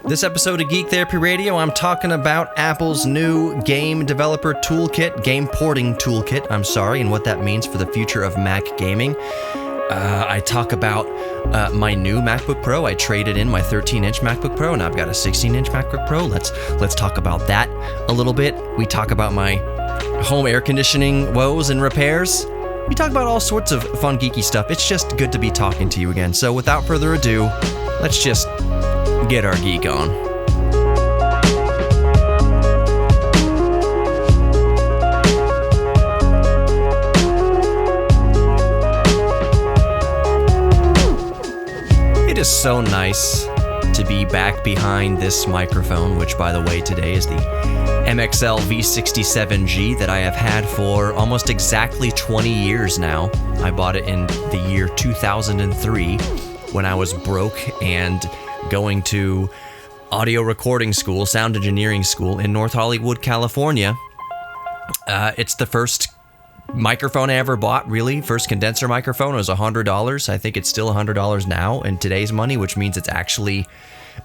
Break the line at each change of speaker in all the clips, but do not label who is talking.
This episode of Geek Therapy Radio, I'm talking about Apple's new game developer toolkit, game porting toolkit, and what that means for the future of Mac gaming. I talk about my new MacBook Pro. I traded in my 13-inch MacBook Pro, and I've got a 16-inch MacBook Pro. Let's talk about that a little bit. We talk about my home air conditioning woes and repairs. We talk about all sorts of fun, geeky stuff. It's just good to be talking to you again. So without further ado, let's just get our geek on. It is so nice to be back behind this microphone, which, by the way, today is the MXL V67G that I have had for almost exactly 20 years now. I bought it in the year 2003 when I was broke and going to audio recording school, sound engineering school in North Hollywood, California. It's the first microphone I ever bought, really. First condenser microphone. It was $100. I think it's still $100 now in today's money, which means it's actually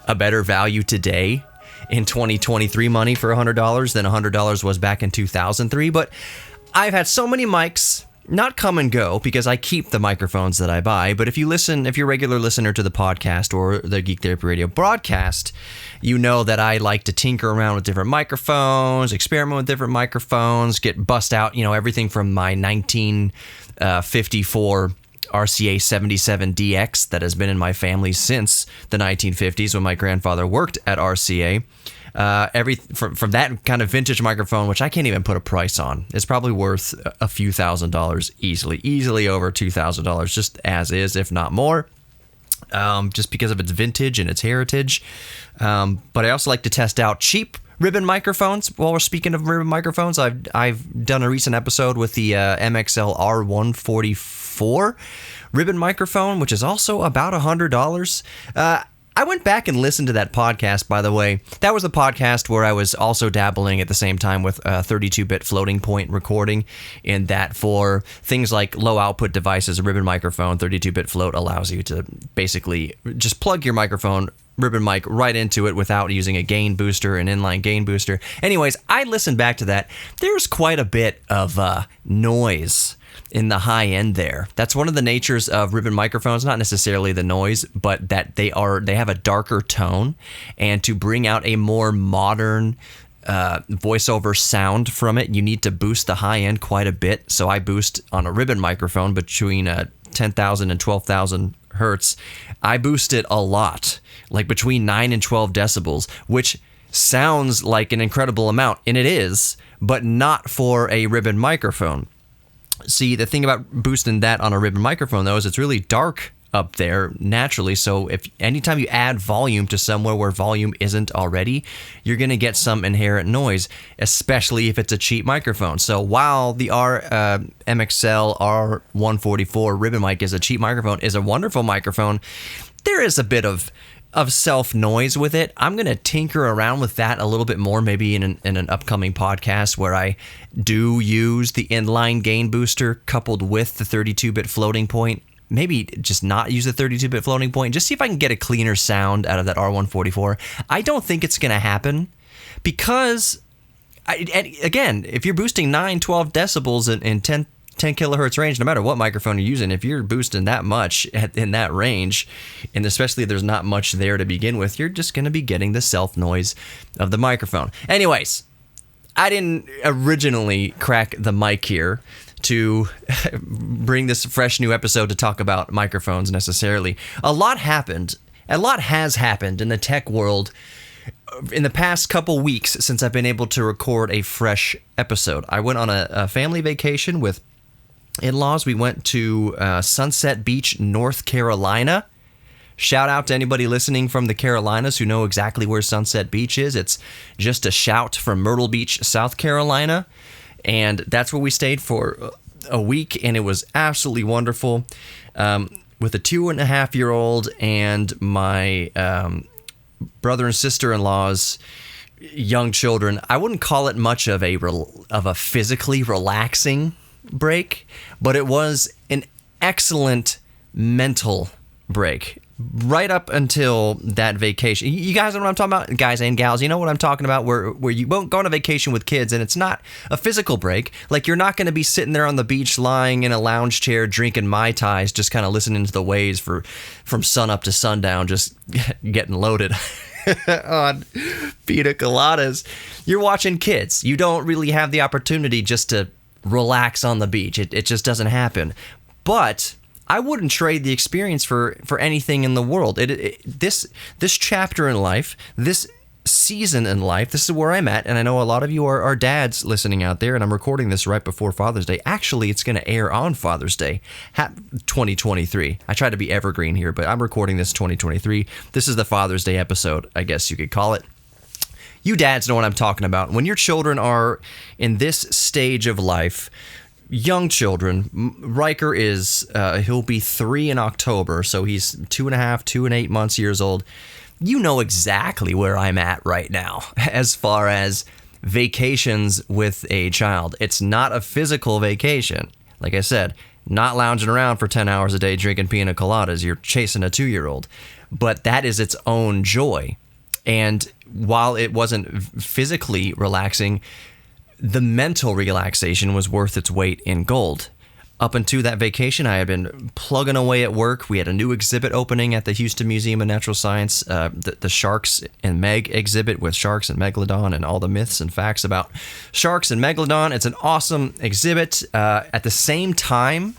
a better value today in 2023 money for $100 than $100 was back in 2003. But I've had so many mics not come and go because I keep the microphones that I buy. But if you're a regular listener to the podcast or the Geek Therapy Radio broadcast, you know that I like to tinker around with different microphones, experiment with different microphones, bust out, everything from my 1954 RCA 77DX that has been in my family since the 1950s when my grandfather worked at RCA. From that kind of vintage microphone, which I can't even put a price on. It's probably worth a few $1,000s easily over $2,000 just as is, if not more, just because of its vintage and its heritage. But I also like to test out cheap ribbon microphones. While we're speaking of ribbon microphones, I've done a recent episode with the MXL R144 ribbon microphone, which is also about $100. I went back and listened to that podcast, by the way. That was the podcast where I was also dabbling at the same time with 32-bit floating point recording, in that for things like low output devices, a ribbon microphone, 32-bit float allows you to basically just plug your microphone ribbon mic right into it without using a gain booster, an inline gain booster. Anyways, I listened back to that. There's quite a bit of noise in the high end there. That's one of the natures of ribbon microphones, not necessarily the noise, but that they have a darker tone, and to bring out a more modern voiceover sound from it, you need to boost the high end quite a bit. So I boost on a ribbon microphone between 10,000 and 12,000 hertz. I boost it a lot, like between 9 and 12 decibels, which sounds like an incredible amount, and it is, but not for a ribbon microphone. See, the thing about boosting that on a ribbon microphone, though, is it's really dark up there naturally. So if anytime you add volume to somewhere where volume isn't already, you're going to get some inherent noise, especially if it's a cheap microphone. So while the MXL R144 ribbon mic is a cheap microphone, is a wonderful microphone, there is a bit of self noise with it. I'm going to tinker around with that a little bit more, maybe in an upcoming podcast where I do use the inline gain booster coupled with the 32-bit floating point. Maybe just not use the 32-bit floating point, just see if I can get a cleaner sound out of that R144. I don't think it's going to happen because, again, if you're boosting 9, 12 decibels in 10 kilohertz range, no matter what microphone you're using, if you're boosting that much in that range, and especially if there's not much there to begin with, you're just going to be getting the self noise of the microphone. Anyways, I didn't originally crack the mic here to bring this fresh new episode to talk about microphones necessarily. A lot has happened in the tech world in the past couple weeks since I've been able to record a fresh episode. I went on a family vacation with in-laws. We went to Sunset Beach, North Carolina. Shout out to anybody listening from the Carolinas who know exactly where Sunset Beach is. It's just a shout from Myrtle Beach, South Carolina. And that's where we stayed for a week, and it was absolutely wonderful. With a 2.5-year-old and my brother and sister-in-law's young children, I wouldn't call it much of a physically relaxing break, but it was an excellent mental break. right up until that vacation. You guys know what I'm talking about? Guys and gals, you know what I'm talking about? Where you won't go on a vacation with kids and it's not a physical break. Like, you're not going to be sitting there on the beach lying in a lounge chair drinking Mai Tais, just kind of listening to the waves from sun up to sundown, just getting loaded on pina coladas. You're watching kids. You don't really have the opportunity just to relax on the beach. It just doesn't happen. But I wouldn't trade the experience for anything in the world. This chapter in life, this season in life, this is where I'm at, and I know a lot of you are dads listening out there, and I'm recording this right before Father's Day. Actually, it's going to air on Father's Day, 2023. I try to be evergreen here, but I'm recording this 2023. This is the Father's Day episode, I guess you could call it. You dads know what I'm talking about. When your children are in this stage of life, young children, Riker is, he'll be 3 in October, so he's 2 and 8 years old. You know exactly where I'm at right now as far as vacations with a child. It's not a physical vacation. Like I said, not lounging around for 10 hours a day drinking pina coladas. You're chasing a 2-year-old. But that is its own joy. And while it wasn't physically relaxing, the mental relaxation was worth its weight in gold. Up until that vacation, I had been plugging away at work. We had a new exhibit opening at the Houston Museum of Natural Science, the Sharks and Meg exhibit with sharks and megalodon and all the myths and facts about sharks and megalodon. It's an awesome exhibit. At the same time,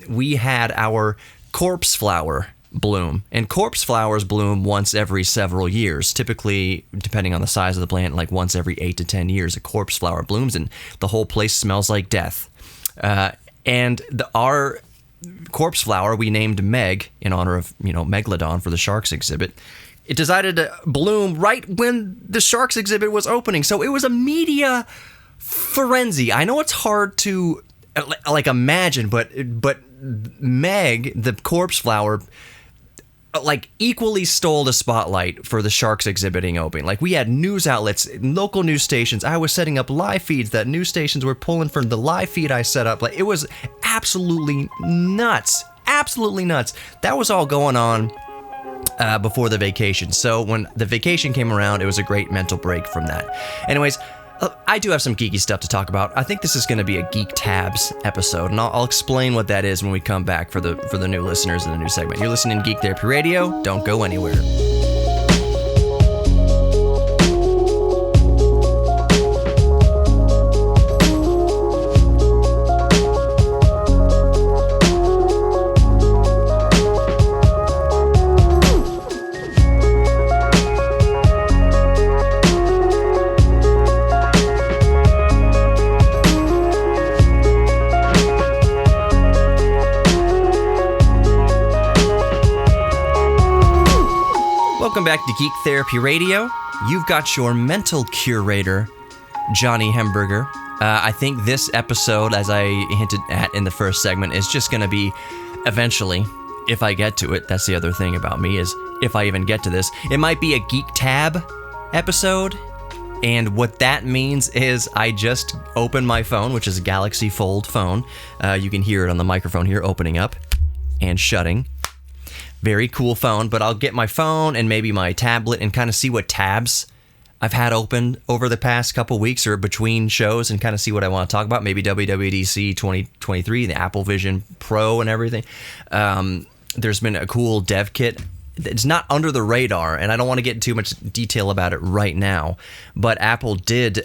we had our corpse flower bloom, and corpse flowers bloom once every several years, typically, depending on the size of the plant, like once every 8 to 10 years a corpse flower blooms and the whole place smells like death. And our corpse flower we named Meg in honor of Megalodon for the sharks exhibit. It decided to bloom right when the sharks exhibit was opening, so it was a media frenzy. I know it's hard to imagine, but Meg, the corpse flower, equally stole the spotlight for the sharks exhibiting opening. Like, we had news outlets, local news stations. I was setting up live feeds that news stations were pulling from the live feed I set up. It was absolutely nuts. Absolutely nuts. That was all going on before the vacation. So when the vacation came around, it was a great mental break from that. Anyways, I do have some geeky stuff to talk about. I think this is going to be a Geek Tabs episode, and I'll explain what that is when we come back for the new listeners in the new segment. You're listening to Geek Therapy Radio. Don't go anywhere. Welcome back to Geek Therapy Radio. You've got your mental curator, Johnny Hemberger. I think this episode, as I hinted at in the first segment, is just going to be, eventually, if I get to it, that's the other thing about me, is if I even get to this, it might be a Geek Tab episode. And what that means is I just opened my phone, which is a Galaxy Fold phone. You can hear it on the microphone here, opening up and shutting. Very cool phone, but I'll get my phone and maybe my tablet and kind of see what tabs I've had open over the past couple weeks or between shows and kind of see what I want to talk about. Maybe WWDC 2023, the Apple Vision Pro and everything. There's been a cool dev kit. It's not under the radar, and I don't want to get into too much detail about it right now, but Apple did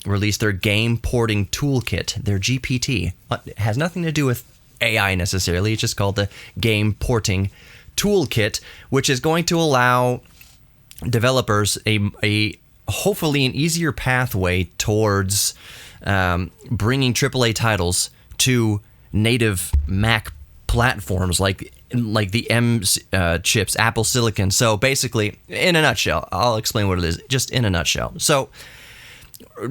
release their game porting toolkit, their GPT. It has nothing to do with AI necessarily. It's just called the game porting toolkit, which is going to allow developers a hopefully an easier pathway towards bringing AAA titles to native Mac platforms like the M chips, Apple Silicon. So basically, in a nutshell, I'll explain what it is, just in a nutshell. So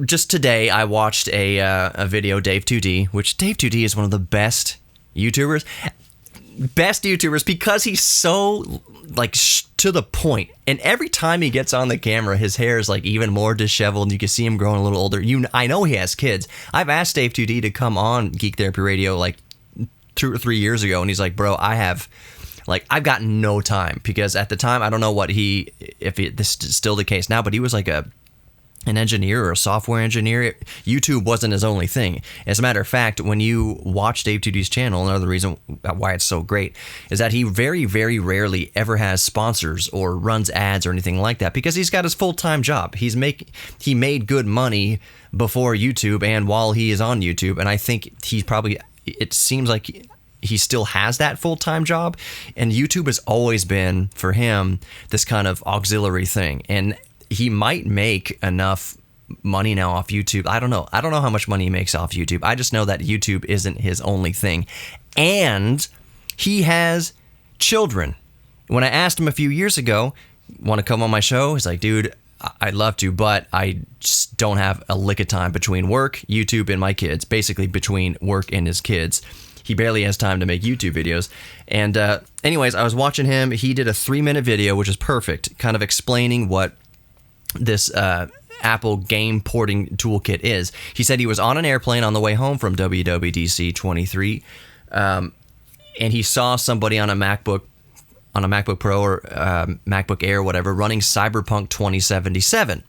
just today, I watched a video, Dave2D, which Dave2D is one of the best YouTubers because he's so to the point, and every time he gets on the camera his hair is even more disheveled and you can see him growing a little older. I know he has kids. I've asked Dave2D to come on Geek Therapy Radio 2 or 3 years ago, and he's like, bro, I've got no time, because at the time, I don't know this is still the case now, but he was like an engineer or a software engineer. YouTube wasn't his only thing. As a matter of fact, when you watch Dave 2D's channel, another reason why it's so great is that he very, very rarely ever has sponsors or runs ads or anything like that, because he's got his full-time job. He made good money before YouTube and while he is on YouTube, and I think it seems like he still has that full-time job, and YouTube has always been, for him, this kind of auxiliary thing. And he might make enough money now off YouTube. I don't know how much money he makes off YouTube. I just know that YouTube isn't his only thing. And he has children. When I asked him a few years ago, want to come on my show? He's like, dude, I'd love to, but I just don't have a lick of time between work, YouTube, and my kids. Basically between work and his kids. He barely has time to make YouTube videos. And anyways, I was watching him. He did a 3-minute video, which is perfect, kind of explaining what this Apple game porting toolkit is. He said he was on an airplane on the way home from WWDC 23, and he saw somebody on a MacBook Pro or MacBook Air, whatever, running Cyberpunk 2077.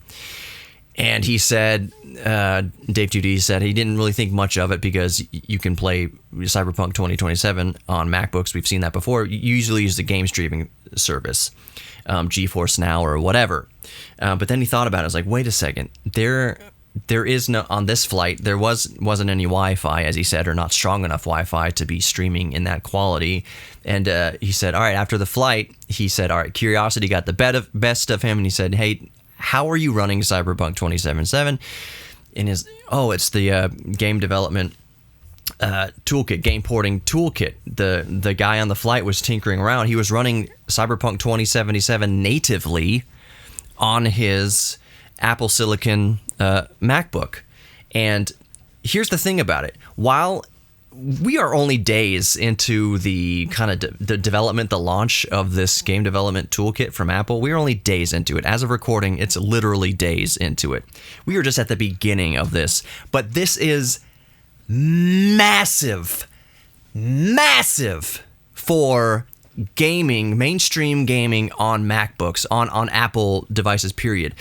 And he said, Dave 2D said he didn't really think much of it, because you can play Cyberpunk 2027 on MacBooks. We've seen that before. You usually use the game streaming service, GeForce Now or whatever. But then he thought about it. I was like, wait a second. There is no, on this flight, there wasn't any Wi-Fi, as he said, or not strong enough Wi-Fi to be streaming in that quality. And he said, all right, after the flight, he said, all right, curiosity got the best of him. And he said, hey, how are you running Cyberpunk 2077? It's the game development toolkit, game porting toolkit. The guy on the flight was tinkering around. He was running Cyberpunk 2077 natively on his Apple Silicon MacBook. And here's the thing about it. While we are only days into the kind of the development, the launch of this game development toolkit from Apple, we are only days into it. As of recording, it's literally days into it. We are just at the beginning of this. But this is massive for gaming, mainstream gaming on MacBooks, on Apple devices, period.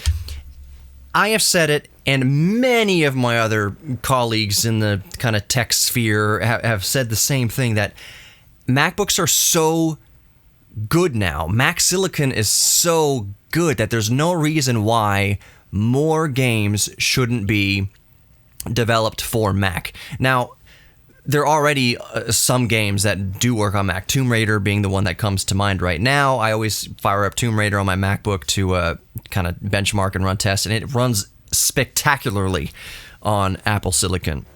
I have said it, and many of my other colleagues in the kind of tech sphere have said the same thing, that MacBooks are so good now. Mac Silicon is so good that there's no reason why more games shouldn't be developed for Mac. Now, there are already some games that do work on Mac. Tomb Raider being the one that comes to mind right now. I always fire up Tomb Raider on my MacBook to kind of benchmark and run tests, and it runs spectacularly on Apple Silicon.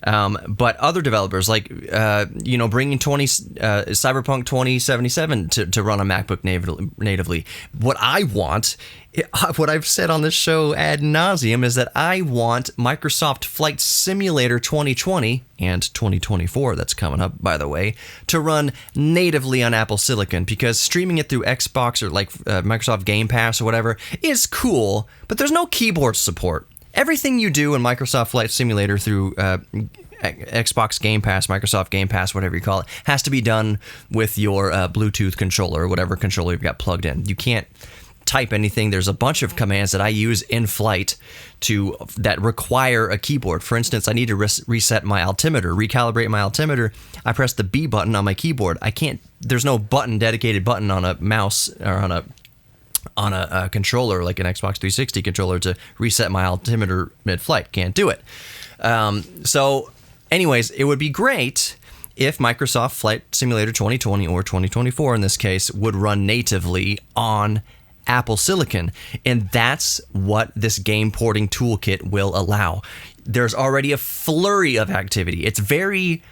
But other developers, like bringing Cyberpunk 2077 to run a MacBook natively. What I want, what I've said on this show ad nauseum, is that I want Microsoft Flight Simulator 2020 and 2024, that's coming up, by the way, to run natively on Apple Silicon, because streaming it through Xbox or like Microsoft Game Pass or whatever is cool, but there's no keyboard support. Everything you do in Microsoft Flight Simulator through Xbox Game Pass, Microsoft Game Pass, whatever you call it, has to be done with your Bluetooth controller or whatever controller you've got plugged in. You can't type anything. There's a bunch of commands that I use in flight that require a keyboard. For instance, I need to reset my altimeter, recalibrate my altimeter. I press the B button on my keyboard. There's no dedicated button on a mouse or on a controller like an Xbox 360 controller to reset my altimeter mid-flight. Can't do it. So anyways, it would be great if Microsoft Flight Simulator 2020 or 2024 in this case would run natively on Apple Silicon. And that's what this game porting toolkit will allow. There's already a flurry of activity. It's very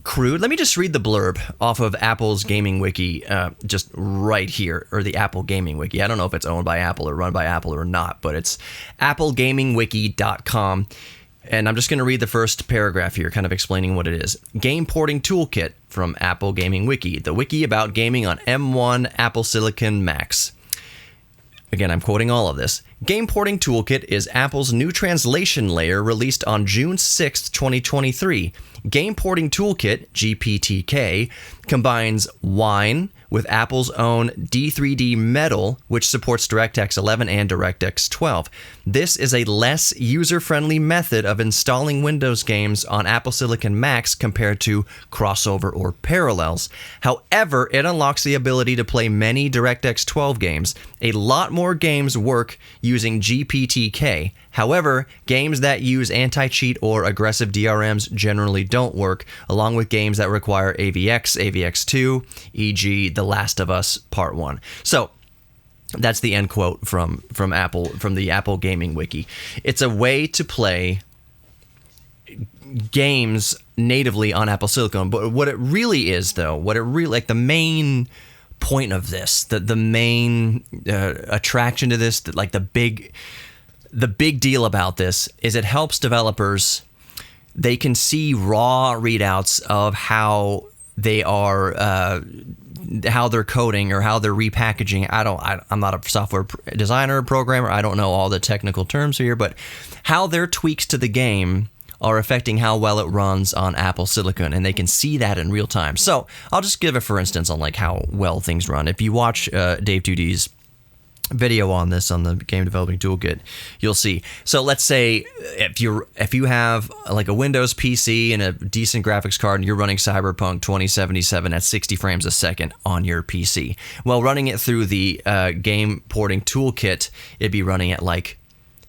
crude. Let me just read the blurb off of Apple's gaming wiki, just right here, or the Apple gaming wiki. I don't know if it's owned by Apple or run by Apple or not, but it's applegamingwiki.com. And I'm just going to read the first paragraph here, kind of explaining what it is. Game porting toolkit from Apple Gaming Wiki, the wiki about gaming on M1 Apple Silicon Macs. Again, I'm quoting all of this. Game Porting Toolkit is Apple's new translation layer released on June 6, 2023. Game Porting Toolkit, GPTK, combines Wine with Apple's own D3D Metal, which supports DirectX 11 and DirectX 12. This is a less user-friendly method of installing Windows games on Apple Silicon Macs compared to Crossover or Parallels. However, it unlocks the ability to play many DirectX 12 games. A lot more games work using GPTK. However, games that use anti-cheat or aggressive DRMs generally don't work, along with games that require AVX, AVX2, e.g. The Last of Us Part 1. So, that's the end quote from Apple, from the Apple Gaming Wiki. It's a way to play games natively on Apple Silicon, but what it really is, though, like the main point of this, the main attraction to this, like the big deal about this is it helps developers. They can see raw readouts of how they are, how they're coding or how they're repackaging. I'm not a software designer or programmer. I don't know all the technical terms here, but how their tweaks to the game are affecting how well it runs on Apple Silicon, and they can see that in real time. So I'll just give it, for instance, on like how well things run. If you watch Dave 2D's video on this on the Game Developing Toolkit, you'll see. So let's say if you have like a Windows PC and a decent graphics card and you're running Cyberpunk 2077 at 60 frames a second on your PC. Well, running it through the Game Porting Toolkit, it'd be running at like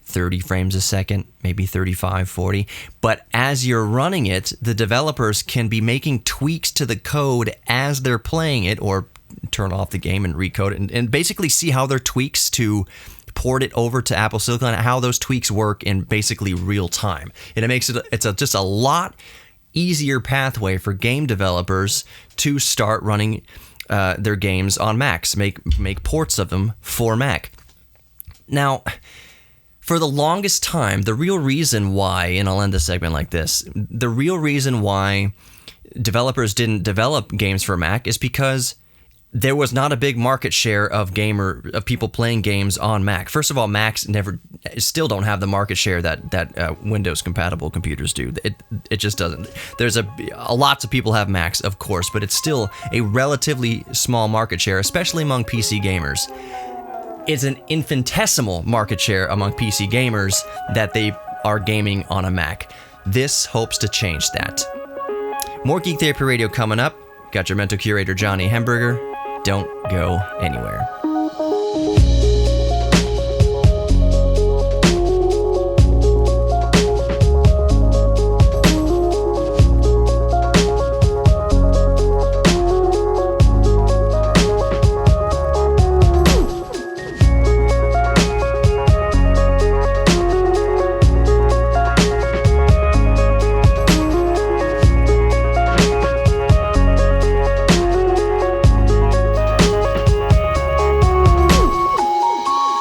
30 frames a second, maybe 35, 40. But as you're running it, the developers can be making tweaks to the code as they're playing it, or turn off the game and recode it, and basically see how their tweaks to port it over to Apple Silicon, how those tweaks work in basically real time. And it makes it's just a lot easier pathway for game developers to start running their games on Macs, make ports of them for Mac. Now, for the longest time, the real reason why, and I'll end this segment like this, the real reason why developers didn't develop games for Mac is because there was not a big market share of people playing games on Mac. First of all, Macs still don't have the market share that Windows compatible computers do. It just doesn't. There's lots of people have Macs, of course, but it's still a relatively small market share, especially among PC gamers. It's an infinitesimal market share among PC gamers that they are gaming on a Mac. This hopes to change that. More Geek Therapy Radio coming up. Got your mental curator, Johnny Hemberger. Don't go anywhere.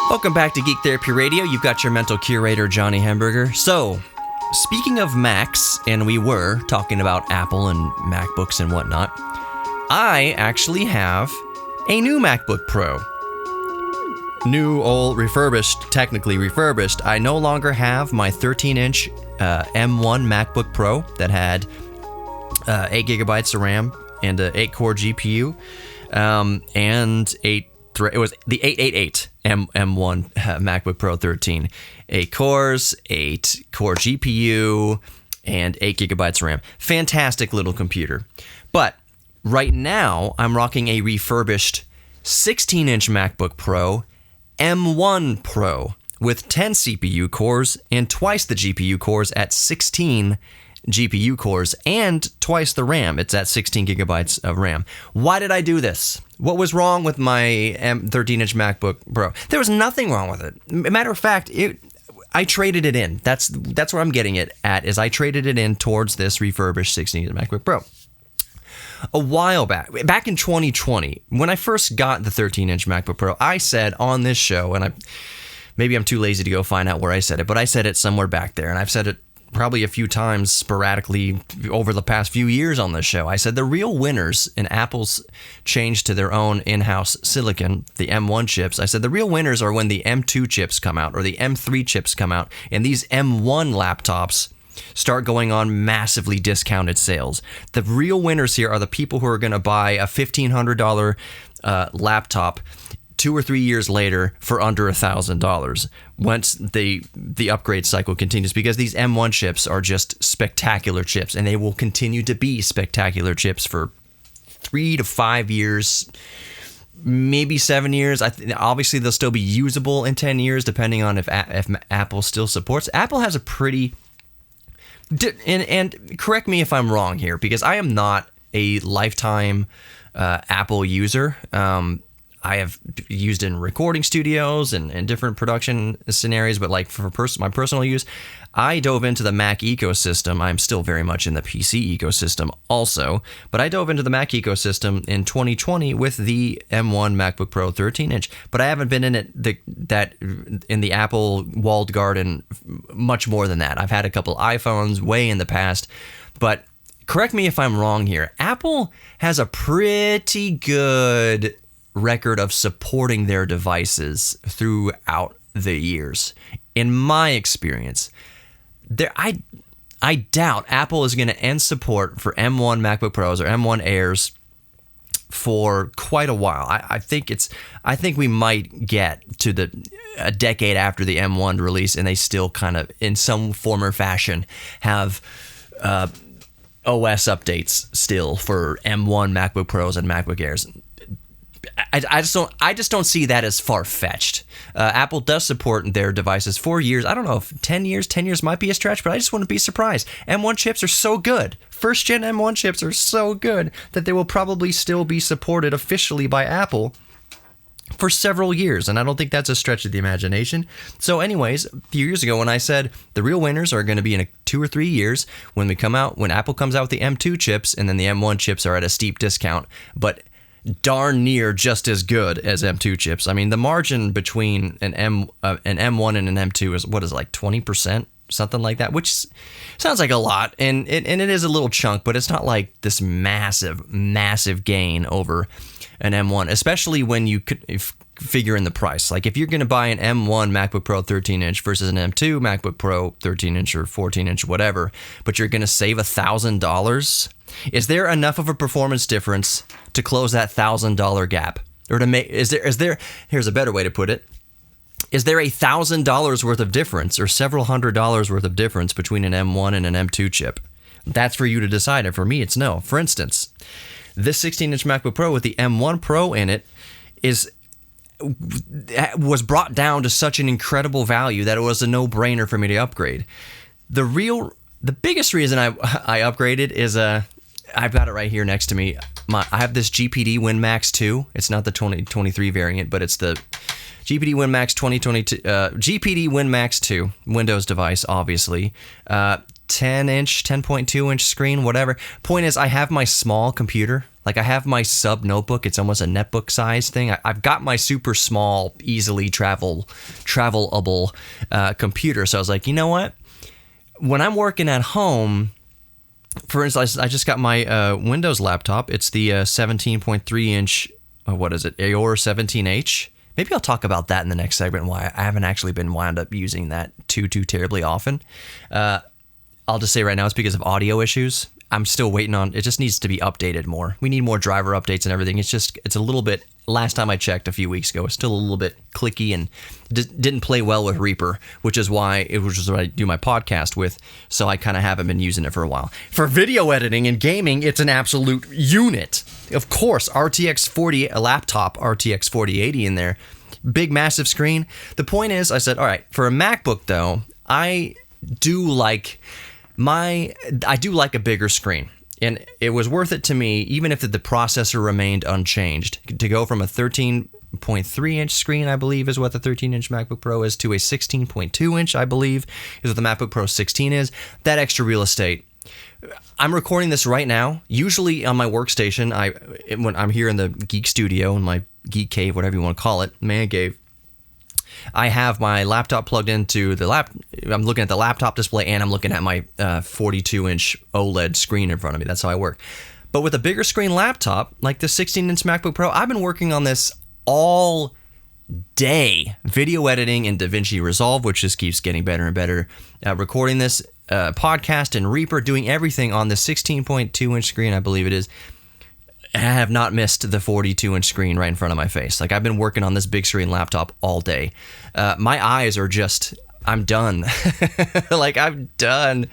Welcome back to Geek Therapy Radio. You've got your mental curator, Johnny Hemberger. So, speaking of Macs, and we were talking about Apple and MacBooks and whatnot, I actually have a new MacBook Pro. New, old, refurbished, technically refurbished. I no longer have my 13-inch M1 MacBook Pro that had 8 gigabytes of RAM and an 8-core GPU, and it was the 888 M1 MacBook Pro 13. 8 cores, 8-core GPU, and 8 gigabytes of RAM. Fantastic little computer. But right now, I'm rocking a refurbished 16-inch MacBook Pro M1 Pro with 10 CPU cores and twice the GPU cores at 16 GPU cores and twice the RAM. It's at 16 gigabytes of RAM. Why did I do this? What was wrong with my 13-inch MacBook Pro? There was nothing wrong with it. Matter of fact, I traded it in. That's what I'm getting it at, is I traded it in towards this refurbished 16-inch MacBook Pro. A while back in 2020, when I first got the 13-inch MacBook Pro, I said on this show, and maybe I'm too lazy to go find out where I said it, but I said it somewhere back there, and I've said it probably a few times sporadically over the past few years on this show. I said the real winners in Apple's change to their own in-house silicon, the M1 chips, I said the real winners are when the M2 chips come out or the M3 chips come out, and these M1 laptops start going on massively discounted sales. The real winners here are the people who are going to buy a $1,500 laptop 2 or 3 years later for under $1,000 once the upgrade cycle continues, because these M1 chips are just spectacular chips, and they will continue to be spectacular chips for 3 to 5 years, maybe 7 years. Obviously, they'll still be usable in 10 years, depending on if Apple still supports. Apple has a pretty... And correct me if I'm wrong here, because I am not a lifetime Apple user. I have used in recording studios and different production scenarios, but like for my personal use, I dove into the Mac ecosystem. I'm still very much in the PC ecosystem also, but I dove into the Mac ecosystem in 2020 with the M1 MacBook Pro 13-inch. But I haven't been in in the Apple walled garden much more than that. I've had a couple iPhones way in the past, but correct me if I'm wrong here. Apple has a pretty good record of supporting their devices throughout the years. In my experience, I doubt Apple is going to end support for M1 MacBook Pros or M1 Airs for quite a while. I think we might get to a decade after the M1 release, and they still kind of, in some form or fashion, have OS updates still for M1 MacBook Pros and MacBook Airs. I just don't see that as far-fetched. Apple does support their devices for years. I don't know if 10 years might be a stretch, but I just wouldn't be surprised. M1 chips are so good. First-gen M1 chips are so good that they will probably still be supported officially by Apple for several years, and I don't think that's a stretch of the imagination. So anyways, a few years ago when I said the real winners are going to be in 2 or 3 years when Apple comes out with the M2 chips, and then the M1 chips are at a steep discount, but darn near just as good as M2 chips. I mean, the margin between an M1 and an M2 is like 20%, something like that, which sounds like a lot, and it is a little chunk, but it's not like this massive gain over an M1, especially when you could figure in the price. Like if you're going to buy an M1 MacBook Pro 13-inch versus an M2 MacBook Pro 13-inch or 14-inch, whatever, but you're going to save $1,000. Is there enough of a performance difference to close that $1,000 gap? Or to make is there here's a better way to put it. Is there $1,000 worth of difference or several $100 worth of difference between an M1 and an M2 chip? That's for you to decide, and for me it's no. For instance, this 16-inch MacBook Pro with the M1 Pro in it was brought down to such an incredible value that it was a no-brainer for me to upgrade. The biggest reason I upgraded is I've got it right here next to me. I have this GPD WinMax 2. It's not the 2023 variant, but it's the GPD WinMax 2022. GPD WinMax 2 Windows device, obviously. 10-inch, 10.2-inch screen, whatever. Point is, I have my small computer. Like, I have my sub notebook. It's almost a netbook size thing. I've got my super small, easily travelable computer. So I was like, you know what? When I'm working at home, for instance, I just got my Windows laptop. It's the 17.3-inch, what is it, Aor 17H. Maybe I'll talk about that in the next segment, why I haven't actually been wound up using that too terribly often. I'll just say right now it's because of audio issues. I'm still waiting on, it just needs to be updated more. We need more driver updates and everything. It's a little bit, last time I checked a few weeks ago, it's still a little bit clicky and didn't play well with Reaper, which is what I do my podcast with, so I kind of haven't been using it for a while. For video editing and gaming, it's an absolute unit. Of course, RTX 4080 in there. Big, massive screen. The point is, I said, all right, for a MacBook, though, I do like a bigger screen, and it was worth it to me, even if the processor remained unchanged, to go from a 13.3-inch screen, I believe is what the 13-inch MacBook Pro is, to a 16.2-inch, I believe, is what the MacBook Pro 16 is. That extra real estate. I'm recording this right now. Usually on my workstation, when I'm here in the Geek Studio, in my Geek Cave, whatever you want to call it, man cave, I have my laptop plugged into I'm looking at the laptop display, and I'm looking at my 42-inch OLED screen in front of me. That's how I work. But with a bigger screen laptop, like the 16-inch MacBook Pro, I've been working on this all day. Video editing in DaVinci Resolve, which just keeps getting better and better. Recording this podcast and Reaper, doing everything on the 16.2-inch screen, I believe it is. I have not missed the 42-inch screen right in front of my face. Like, I've been working on this big screen laptop all day. My eyes are just, I'm done. Like, I'm done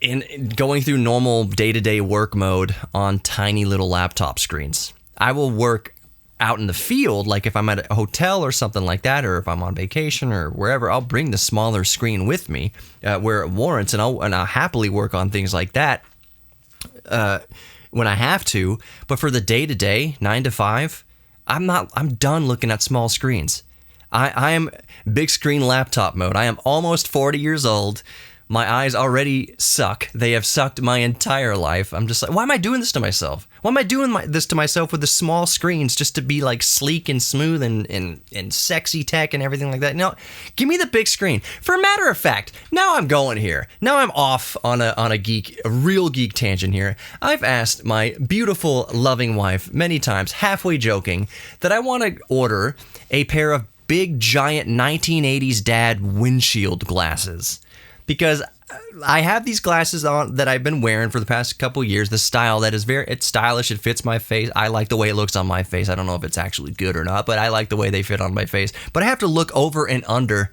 in going through normal day-to-day work mode on tiny little laptop screens. I will work out in the field, like if I'm at a hotel or something like that, or if I'm on vacation or wherever, I'll bring the smaller screen with me where it warrants, and I'll happily work on things like that when I have to. But for the day-to-day, 9 to 5, I'm done looking at small screens. I am big screen laptop mode. I am almost 40 years old. My eyes already suck. They have sucked my entire life. I'm just like, why am I doing this to myself? Why am I doing this to myself with the small screens just to be like sleek and smooth and sexy tech and everything like that? No, give me the big screen. For a matter of fact, now I'm going here. Now I'm off on a real geek tangent here. I've asked my beautiful, loving wife many times, halfway joking, that I want to order a pair of big, giant 1980s dad windshield glasses. Because I have these glasses on that I've been wearing for the past couple years. The style that is it's stylish. It fits my face. I like the way it looks on my face. I don't know if it's actually good or not, but I like the way they fit on my face. But I have to look over and under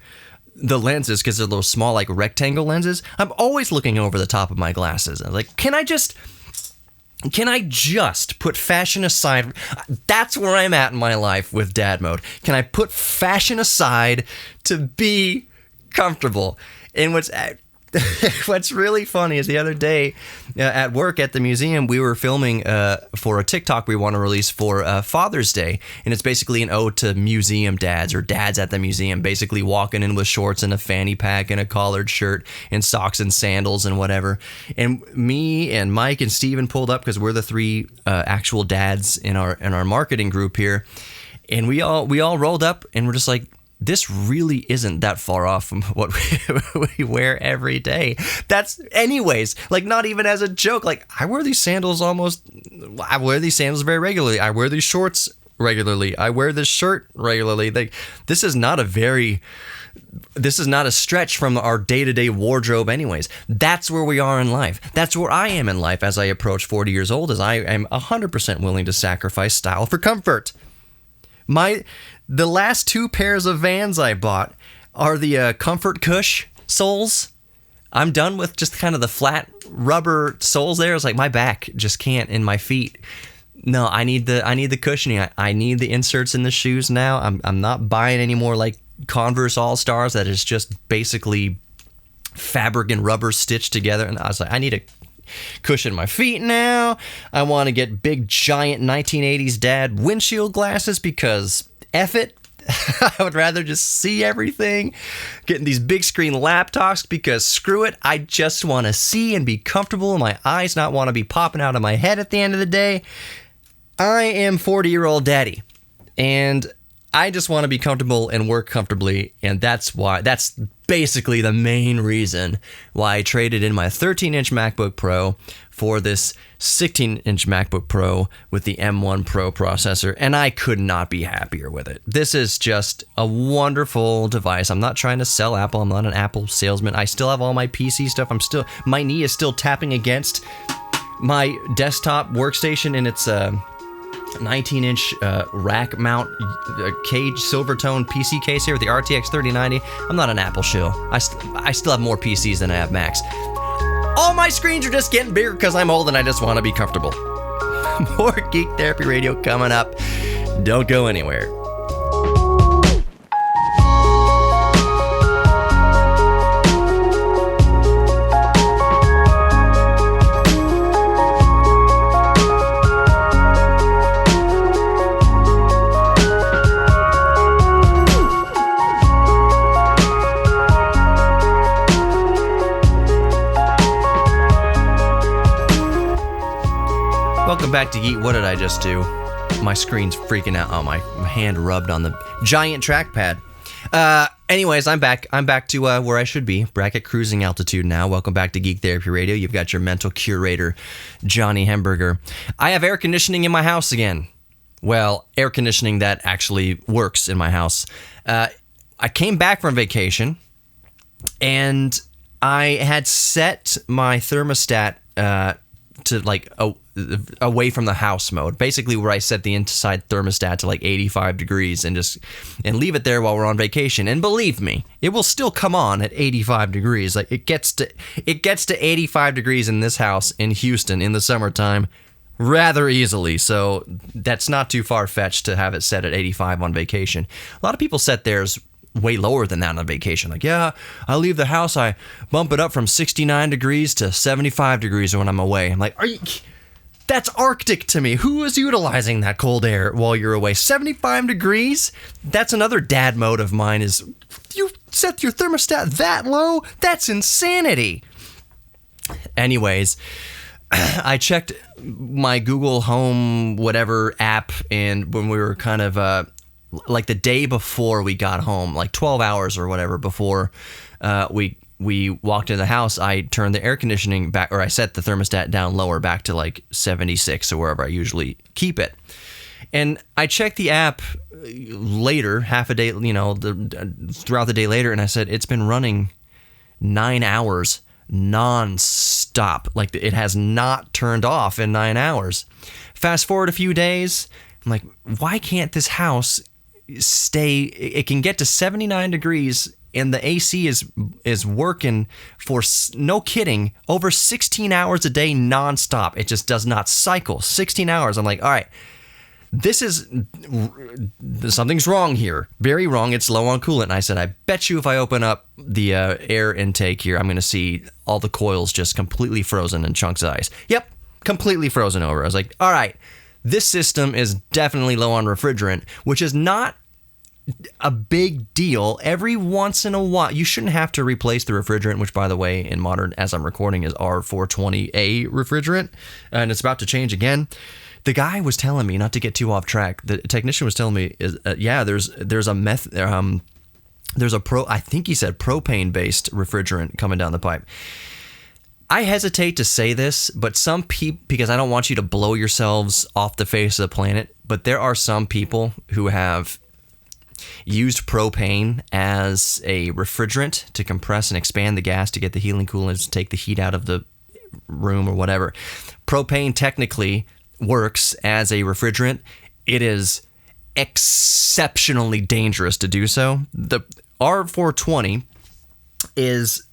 the lenses because they're those small, like rectangle lenses. I'm always looking over the top of my glasses. I'm like, can I just put fashion aside? That's where I'm at in my life with dad mode. Can I put fashion aside to be comfortable? And what's really funny is the other day at work at the museum, we were filming for a TikTok we want to release for Father's Day. And it's basically an ode to museum dads, or dads at the museum, basically walking in with shorts and a fanny pack and a collared shirt and socks and sandals and whatever. And me and Mike and Steven pulled up because we're the three actual dads in our marketing group here. And we all rolled up and we're just like, this really isn't that far off from what we wear every day. That's, anyways, like, not even as a joke. Like, I wear these sandals very regularly. I wear these shorts regularly. I wear this shirt regularly. Like, this is not a stretch from our day-to-day wardrobe anyways. That's where we are in life. That's where I am in life as I approach 40 years old, as I am 100% willing to sacrifice style for comfort. The last 2 pairs of Vans I bought are the Comfort Cush soles. I'm done with just kind of the flat rubber soles there. It's like my back just can't, and my feet. No, I need the cushioning. I need the inserts in the shoes now. I'm not buying any more like Converse All-Stars that is just basically fabric and rubber stitched together. And I was like, I need a cushion my feet now. I want to get big giant 1980s dad windshield glasses because F it. I would rather just see everything. Getting these big screen laptops because screw it. I just want to see and be comfortable, and my eyes not want to be popping out of my head at the end of the day. I am 40-year-old daddy, and I just want to be comfortable and work comfortably, and that's basically the main reason why I traded in my 13-inch MacBook Pro for this 16-inch MacBook Pro with the M1 Pro processor, and I could not be happier with it. This is just a wonderful device. I'm not trying to sell Apple. I'm not an Apple salesman. I still have all my PC stuff. My knee is still tapping against my desktop workstation, and it's 19-inch rack mount cage Silvertone PC case here with the RTX 3090. I'm not an Apple shill. I still have more PCs than I have Macs. All my screens are just getting bigger because I'm old and I just want to be comfortable. More Geek Therapy Radio coming up. Don't go anywhere. Welcome back to Geek. What did I just do? My screen's freaking out. Oh, my hand rubbed on the giant trackpad. Anyways, I'm back. I'm back to where I should be. Back at cruising altitude now. Welcome back to Geek Therapy Radio. You've got your mental curator, Johnny Hemberger. I have air conditioning in my house again. Well, air conditioning that actually works in my house. I came back from vacation, and I had set my thermostat to like away from the house mode, basically where I set the inside thermostat to like 85 degrees and leave it there while we're on vacation. And believe me, it will still come on at 85 degrees. Like it gets to 85 degrees in this house in Houston in the summertime rather easily. So that's not too far-fetched to have it set at 85 on vacation. A lot of people set theirs way lower than that on vacation. Like, yeah, I leave the house, I bump it up from 69 degrees to 75 degrees when I'm away. I'm like, that's Arctic to me. Who is utilizing that cold air while you're away? 75 degrees? That's another dad mode of mine is, you set your thermostat that low? That's insanity. Anyways, I checked my Google Home whatever app, and when we were kind of like the day before we got home, like 12 hours or whatever before we walked into the house, I turned the air conditioning back, or I set the thermostat down lower back to like 76 or wherever I usually keep it. And I checked the app later, half a day, throughout the day later, and I said, it's been running 9 hours non-stop. Like it has not turned off in 9 hours. Fast forward a few days, I'm like, why can't this house stay? It can get to 79 degrees and the AC is working for, no kidding, over 16 hours a day nonstop. It just does not cycle. 16 hours. I'm like, all right, something's wrong here. Very wrong. It's low on coolant. And I said, I bet you if I open up the air intake here, I'm going to see all the coils just completely frozen in chunks of ice. Yep, completely frozen over. I was like, all right, this system is definitely low on refrigerant, which is not a big deal. Every once in a while, you shouldn't have to replace the refrigerant, which, by the way, in modern, as I'm recording, is R420A refrigerant, and it's about to change again. The guy was telling me, not to get too off track, the technician was telling me, there's I think he said propane-based refrigerant coming down the pipe. I hesitate to say this, but some people, because I don't want you to blow yourselves off the face of the planet, but there are some people who have used propane as a refrigerant to compress and expand the gas to get the heating coolant to take the heat out of the room or whatever. Propane technically works as a refrigerant. It is exceptionally dangerous to do so. The R420 is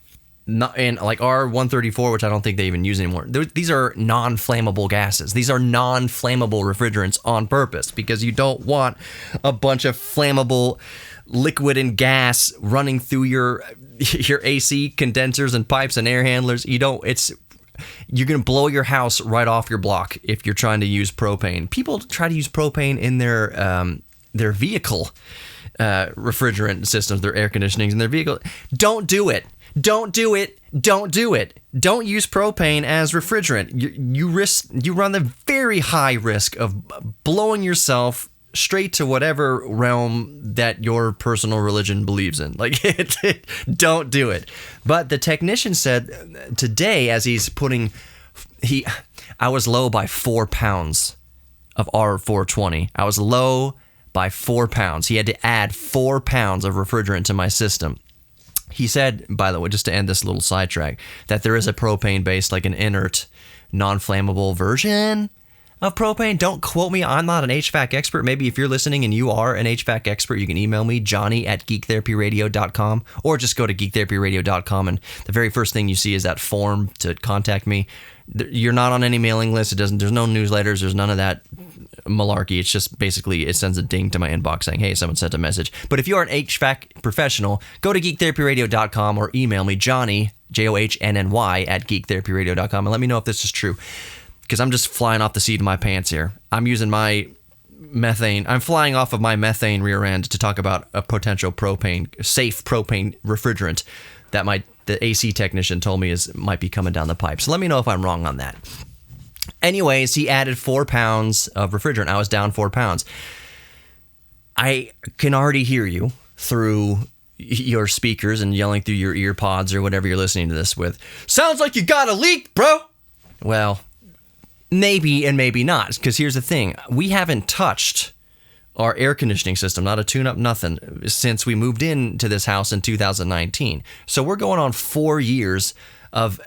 not, and like R134, which I don't think they even use anymore. These are non-flammable gases. These are non-flammable refrigerants on purpose because you don't want a bunch of flammable liquid and gas running through your AC condensers and pipes and air handlers. You're going to blow your house right off your block if you're trying to use propane. People try to use propane in their vehicle refrigerant systems, their air conditionings in their vehicle. Don't do it. Don't do it. Don't do it. Don't use propane as refrigerant. You run the very high risk of blowing yourself straight to whatever realm that your personal religion believes in. Like, don't do it. But the technician said today, as he's putting, I was low by 4 pounds of R420. I was low by 4 pounds. He had to add 4 pounds of refrigerant to my system. He said, by the way, just to end this little sidetrack, that there is a propane-based, like an inert, non-flammable version of propane. Don't quote me. I'm not an HVAC expert. Maybe if you're listening and you are an HVAC expert, you can email me, johnny@geektherapyradio.com, or just go to geektherapyradio.com, and the very first thing you see is that form to contact me. You're not on any mailing list. There's no newsletters. There's none of that malarkey. It's just basically it sends a ding to my inbox saying, hey, someone sent a message. But if you are an HVAC professional, go to geektherapyradio.com or email me, Johnny, JOHNNY, @geektherapyradio.com, and let me know if this is true. Because I'm just flying off the seat of my pants here. I'm using my methane. I'm flying off of my methane rear end to talk about a potential safe propane refrigerant that the AC technician told me might be coming down the pipe. So let me know if I'm wrong on that. Anyways, he added 4 pounds of refrigerant. I was down 4 pounds. I can already hear you through your speakers and yelling through your ear pods or whatever you're listening to this with. Sounds like you got a leak, bro. Well, maybe and maybe not, because here's the thing. We haven't touched our air conditioning system, not a tune-up, nothing, since we moved into this house in 2019. So we're going on 4 years of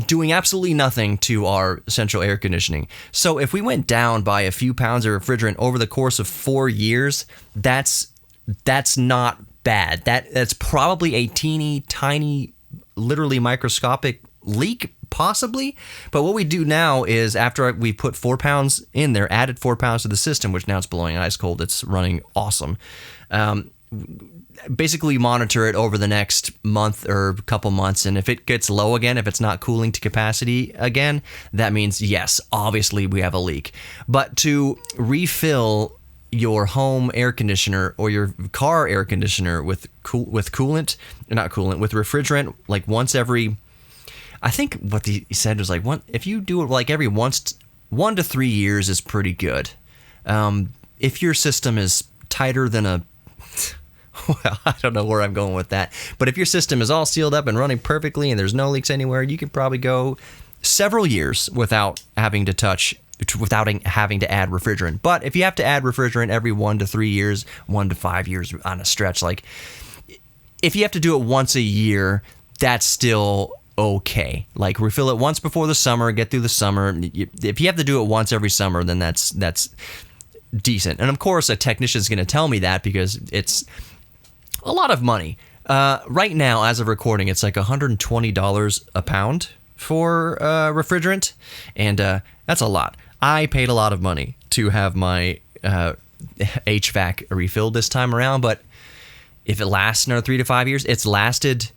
doing absolutely nothing to our central air conditioning. So if we went down by a few pounds of refrigerant over the course of 4 years, that's not bad. That's probably a teeny tiny, literally microscopic leak, possibly. But what we do now is, after we put 4 pounds in there, added 4 pounds to the system, which now it's blowing ice cold, it's running awesome. Basically monitor it over the next month or couple months, and if it gets low again, if it's not cooling to capacity again, that means yes, obviously we have a leak. But to refill your home air conditioner or your car air conditioner with refrigerant, like once every, I think what he said was like if you do it like every 1 to 3 years is pretty good. If your system is tighter than a well, I don't know where I'm going with that. But if your system is all sealed up and running perfectly and there's no leaks anywhere, you could probably go several years without having to add refrigerant. But if you have to add refrigerant every 1 to 3 years, 1 to 5 years on a stretch, like if you have to do it once a year, that's still okay. Like refill it once before the summer, get through the summer. If you have to do it once every summer, then that's decent. And of course, a technician is going to tell me that because it's a lot of money. Right now, as of recording, it's like $120 a pound for refrigerant, and that's a lot. I paid a lot of money to have my HVAC refilled this time around, but if it lasts another 3 to 5 years, it's lasted.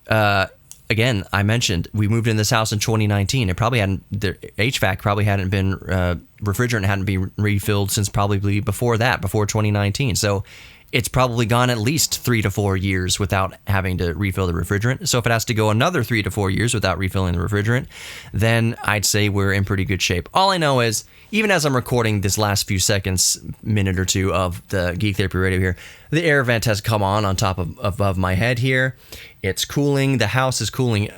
Again, I mentioned we moved in this house in 2019. It probably hadn't, the HVAC probably hadn't been, refrigerant hadn't been refilled since probably before 2019. So it's probably gone at least 3 to 4 years without having to refill the refrigerant. So if it has to go another 3 to 4 years without refilling the refrigerant, then I'd say we're in pretty good shape. All I know is, even as I'm recording this last few seconds, minute or two of the Geek Therapy Radio here, the air vent has come on top of above my head here. It's cooling. The house is cooling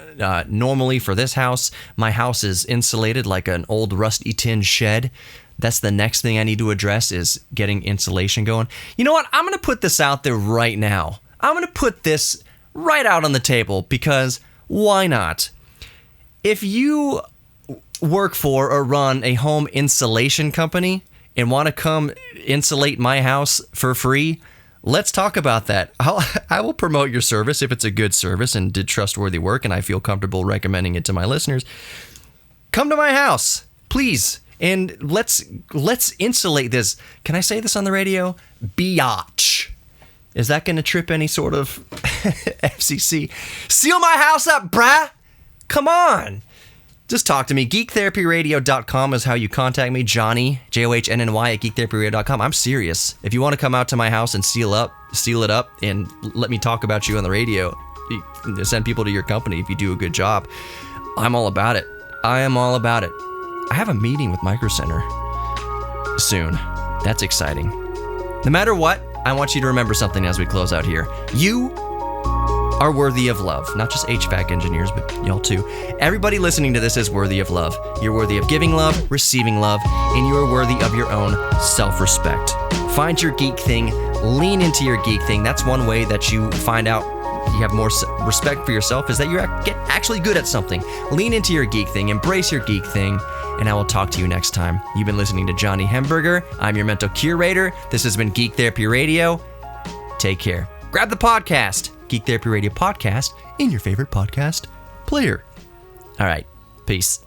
normally for this house. My house is insulated like an old rusty tin shed. That's the next thing I need to address, is getting insulation going. You know what? I'm going to put this out there right now. I'm going to put this right out on the table, because why not? If you work for or run a home insulation company and want to come insulate my house for free, let's talk about that. I will promote your service if it's a good service and did trustworthy work and I feel comfortable recommending it to my listeners. Come to my house, please. And let's insulate this. Can I say this on the radio? Biatch. Is that going to trip any sort of FCC? Seal my house up, brah. Come on. Just talk to me. GeekTherapyRadio.com is how you contact me. Johnny, JOHNNY at GeekTherapyRadio.com. I'm serious. If you want to come out to my house and seal it up, and let me talk about you on the radio, send people to your company if you do a good job, I'm all about it. I am all about it. I have a meeting with Micro Center soon. That's exciting. No matter what, I want you to remember something as we close out here. You are worthy of love. Not just HVAC engineers, but y'all too. Everybody listening to this is worthy of love. You're worthy of giving love, receiving love, and you are worthy of your own self-respect. Find your geek thing. Lean into your geek thing. That's one way that you find out you have more respect for yourself, is that you're actually good at something. Lean into your geek thing. Embrace your geek thing. And I will talk to you next time. You've been listening to Johnny Hemberger. I'm your mental curator. This has been Geek Therapy Radio. Take care. Grab the podcast, Geek Therapy Radio Podcast, in your favorite podcast player. All right. Peace.